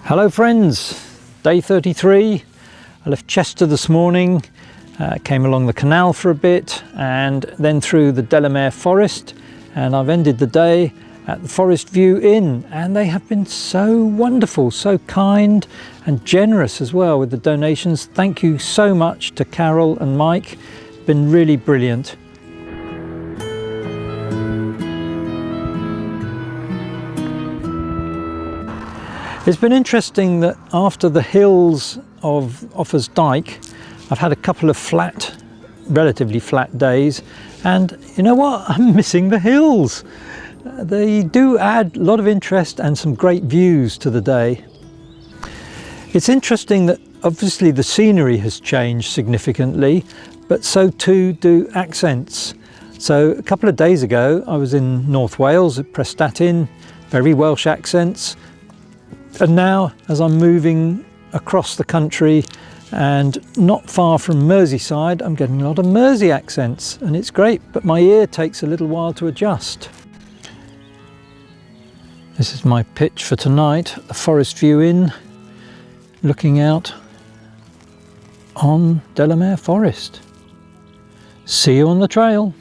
Hello friends, day 33. I left Chester this morning, came along the canal for a bit and then through the Delamere Forest, and I've ended the day at the Forest View Inn, and they have been so wonderful, so kind and generous as well with the donations. Thank you so much to Carol and Mike, been really brilliant. It's been interesting that after the hills of Offa's Dyke, I've had a couple of relatively flat days, and you know what? I'm missing the hills. They do add a lot of interest and some great views to the day. It's interesting that obviously the scenery has changed significantly, but so too do accents. So a couple of days ago I was in North Wales at Prestatyn, very Welsh accents. And now, as I'm moving across the country and not far from Merseyside, I'm getting a lot of Mersey accents, and it's great, but my ear takes a little while to adjust. This is my pitch for tonight, the Forest View Inn, looking out on Delamere Forest. See you on the trail.